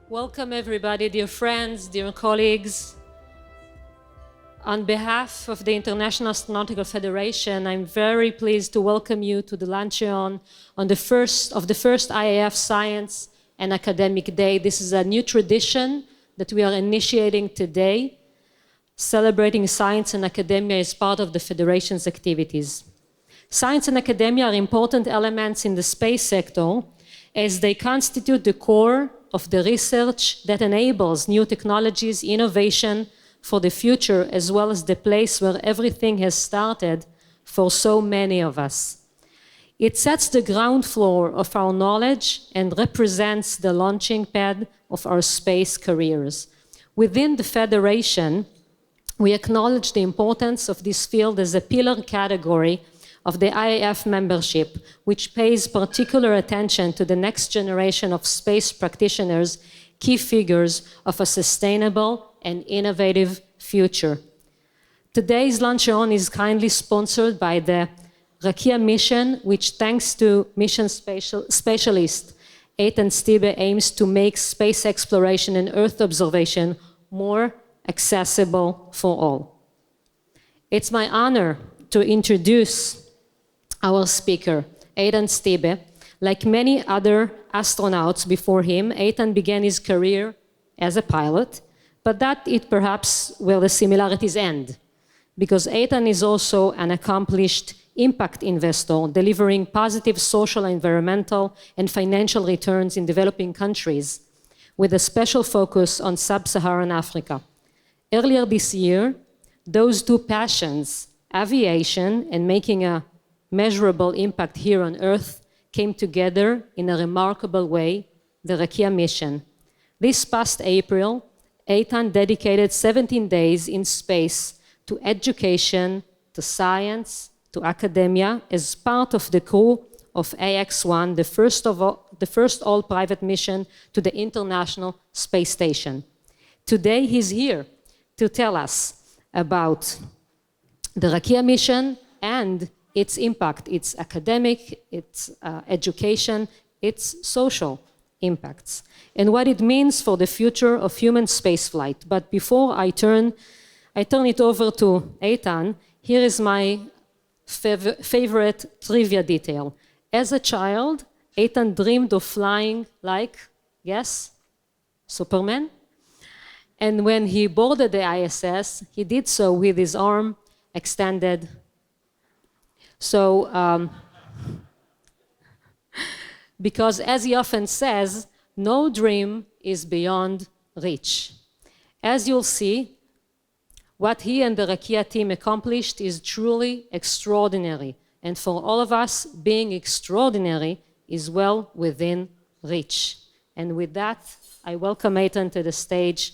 Welcome everybody, dear friends, dear colleagues. On behalf of the International Astronautical Federation, I'm very pleased to welcome you to the Luncheon on the first IAF Science and Academic Day. This is a new tradition that we are initiating today. Celebrating science and academia is part of the Federation's activities. Science and academia are important elements in the space sector as they constitute the core of the research that enables new technologies, innovation for the future, as well as the place where everything has started for so many of us. It sets the ground floor of our knowledge and represents the launching pad of our space careers. Within the Federation, we acknowledge the importance of this field as a pillar category of the IAF membership, which pays particular attention to the next generation of space practitioners, key figures of a sustainable and innovative future. Today's Luncheon is kindly sponsored by the RAKIA mission, which, thanks to mission specialist Eytan STIBBE, aims to make space exploration and Earth observation more accessible for all. It's my honor to introduce our speaker, Eytan STIBBE. Like many other astronauts before him, Eytan began his career as a pilot, but that is perhaps where the similarities end, because Eytan is also an accomplished impact investor, delivering positive social, environmental, and financial returns in developing countries, with a special focus on sub-Saharan Africa. Earlier this year, those two passions, aviation and making a measurable impact here on Earth, came together in a remarkable way, the RAKIA mission. This past April, Eytan dedicated 17 days in space to education, to science, to academia, as part of the crew of AX-1, the first all-private mission to the International Space Station. Today, he's here to tell us about the RAKIA mission and its impact, its academic, its education, its social impacts, and what it means for the future of human spaceflight. But before I turn it over to Eytan, here is my favorite trivia detail. As a child, Eytan dreamed of flying like, yes, Superman. And when he boarded the ISS, he did so with his arm extended. So, because as he often says, no dream is beyond reach. As you'll see, what he and the RAKIA team accomplished is truly extraordinary. And for all of us, being extraordinary is well within reach. And with that, I welcome Eytan to the stage.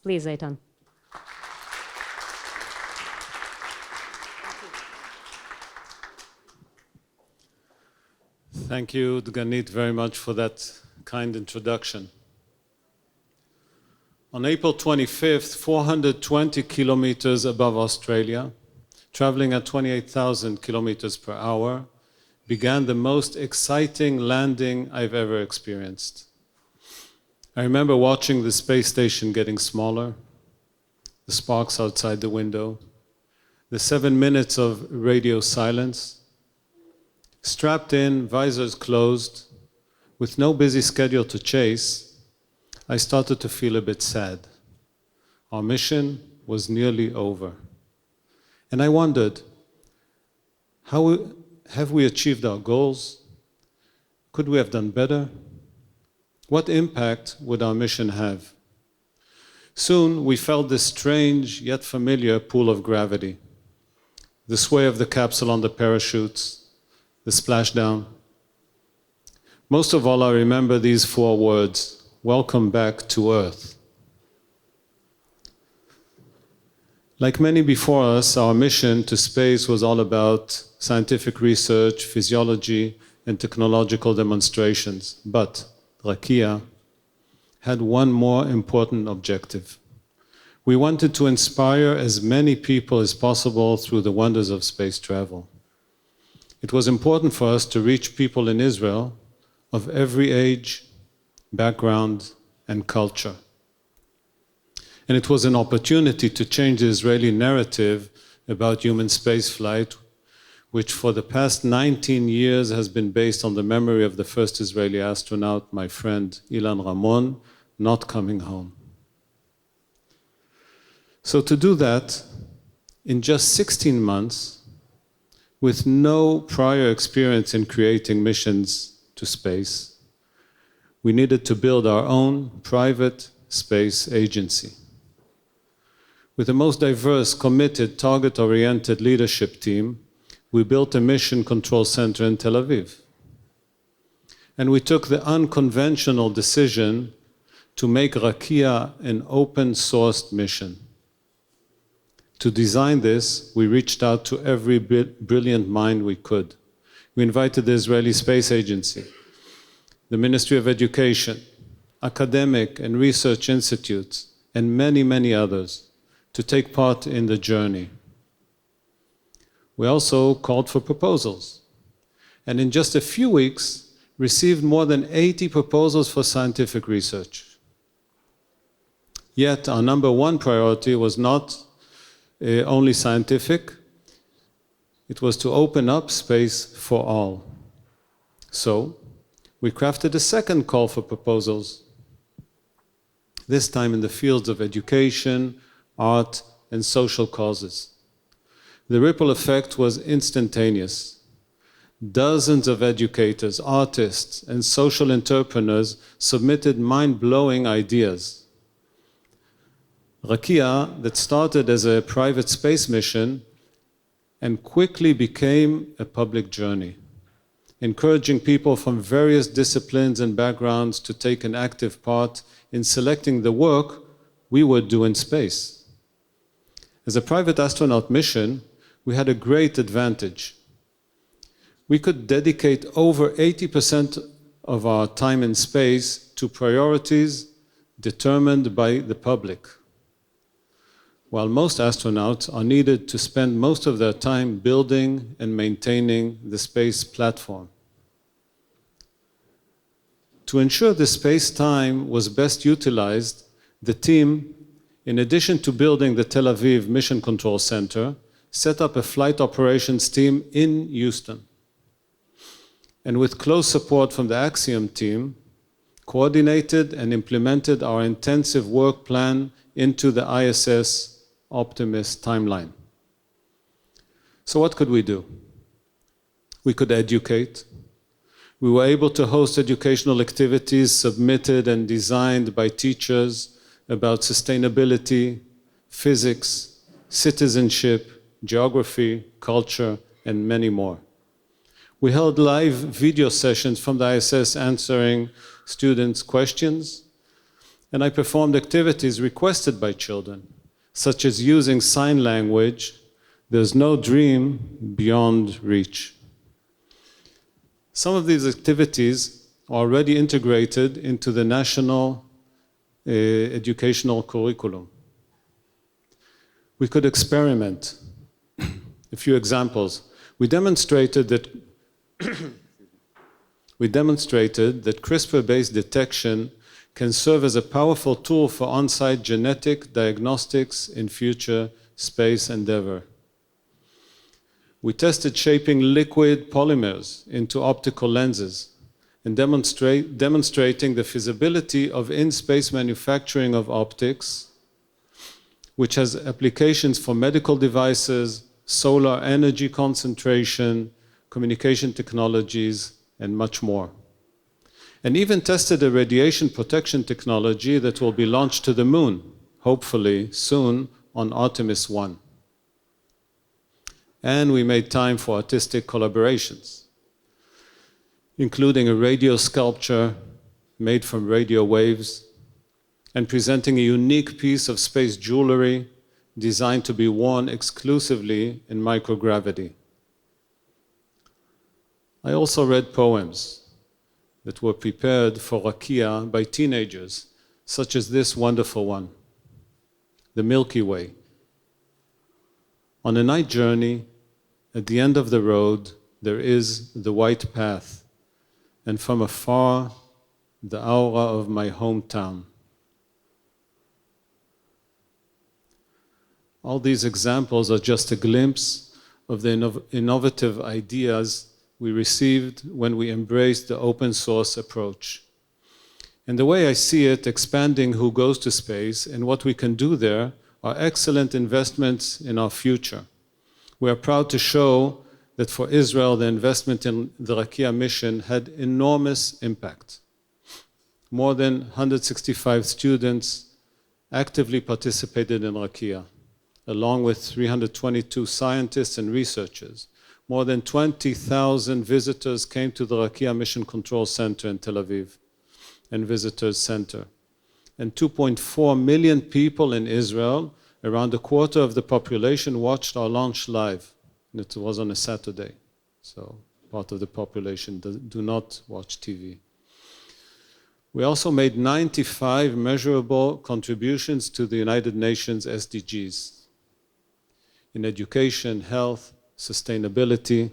Please, Eytan. Thank you, Dganit, very much for that kind introduction. On April 25th, 420 kilometers above Australia, traveling at 28,000 kilometers per hour, began the most exciting landing I've ever experienced. I remember watching the space station getting smaller, the sparks outside the window, the 7 minutes of radio silence. Strapped in, visors closed, with no busy schedule to chase, I started to feel a bit sad. Our mission was nearly over. And I wondered, have we achieved our goals? Could we have done better? What impact would our mission have? Soon we felt this strange yet familiar pull of gravity, the sway of the capsule on the parachutes, the splashdown. Most of all, I remember these 4 words: welcome back to Earth. Like many before us, our mission to space was all about scientific research, physiology, and technological demonstrations. But RAKIA had one more important objective. We wanted to inspire as many people as possible through the wonders of space travel. It was important for us to reach people in Israel of every age, background, and culture. And it was an opportunity to change the Israeli narrative about human spaceflight, which for the past 19 years has been based on the memory of the first Israeli astronaut, my friend Ilan Ramon, not coming home. So to do that, in just 16 months, with no prior experience in creating missions to space, we needed to build our own private space agency. With the most diverse, committed, target-oriented leadership team, we built a mission control center in Tel Aviv. And we took the unconventional decision to make RAKIA an open-sourced mission. To design this, we reached out to every brilliant mind we could. We invited the Israeli Space Agency, the Ministry of Education, academic and research institutes, and many, many others to take part in the journey. We also called for proposals, and in just a few weeks, received more than 80 proposals for scientific research. Yet our number one priority was not only scientific, it was to open up space for all. So, we crafted a second call for proposals, this time in the fields of education, art, and social causes. The ripple effect was instantaneous. Dozens of educators, artists, and social entrepreneurs submitted mind-blowing ideas. RAKIA, that started as a private space mission and quickly became a public journey, encouraging people from various disciplines and backgrounds to take an active part in selecting the work we would do in space. As a private astronaut mission, we had a great advantage. We could dedicate over 80% of our time in space to priorities determined by the public, while most astronauts are needed to spend most of their time building and maintaining the space platform. To ensure the space-time was best utilized, the team, in addition to building the Tel Aviv Mission Control Center, set up a flight operations team in Houston. And with close support from the Axiom team, coordinated and implemented our intensive work plan into the ISS Optimus timeline. So what could we do? We could educate. We were able to host educational activities submitted and designed by teachers about sustainability, physics, citizenship, geography, culture, and many more. We held live video sessions from the ISS answering students' questions, and I performed activities requested by children, such as using sign language. There's no dream beyond reach. Some of these activities are already integrated into the national educational curriculum. We could experiment. A few examples. We demonstrated that CRISPR-based detection can serve as a powerful tool for on-site genetic diagnostics in future space endeavor. We tested shaping liquid polymers into optical lenses and demonstrating the feasibility of in-space manufacturing of optics, which has applications for medical devices, solar energy concentration, communication technologies, and much more. And even tested a radiation protection technology that will be launched to the moon, hopefully soon, on Artemis 1. And we made time for artistic collaborations, including a radio sculpture made from radio waves, and presenting a unique piece of space jewelry designed to be worn exclusively in microgravity. I also read poems that were prepared for RAKIA by teenagers, such as this wonderful one, The Milky Way. On a night journey, at the end of the road, there is the white path, and from afar, the aura of my hometown. All these examples are just a glimpse of the innovative ideas we received when we embraced the open source approach. And the way I see it, expanding who goes to space and what we can do there are excellent investments in our future. We are proud to show that for Israel, the investment in the RAKIA mission had enormous impact. More than 165 students actively participated in RAKIA, along with 322 scientists and researchers. More than 20,000 visitors came to the RAKIA Mission Control Center in Tel Aviv and Visitors Center. And 2.4 million people in Israel, around a quarter of the population, watched our launch live. And it was on a Saturday, so part of the population do not watch TV. We also made 95 measurable contributions to the United Nations SDGs in education, health, sustainability,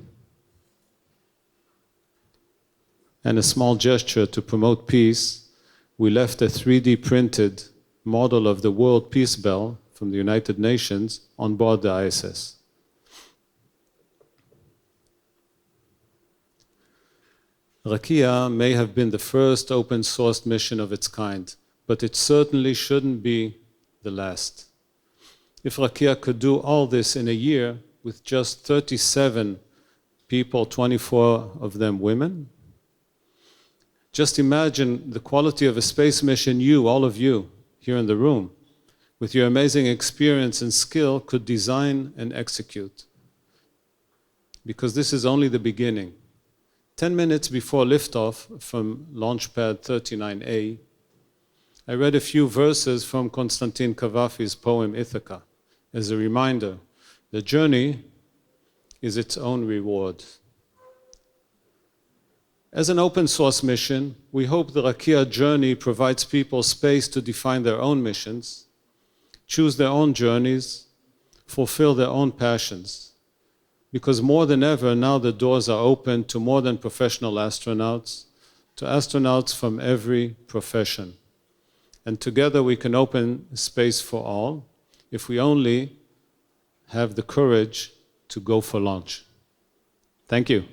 and a small gesture to promote peace. We left a 3D printed model of the World Peace Bell from the United Nations on board the ISS. RAKIA may have been the first open-sourced mission of its kind, but it certainly shouldn't be the last. If RAKIA could do all this in a year with just 37 people, 24 of them women, just imagine the quality of a space mission you, all of you, here in the room, with your amazing experience and skill, could design and execute. Because this is only the beginning. 10 minutes before liftoff from Launchpad 39A, I read a few verses from Konstantin Cavafy's poem Ithaca as a reminder. The journey is its own reward. As an open source mission, we hope the RAKIA journey provides people space to define their own missions, choose their own journeys, fulfill their own passions. Because more than ever, now the doors are open to more than professional astronauts, to astronauts from every profession. And together we can open space for all, if we only have the courage to go for launch. Thank you.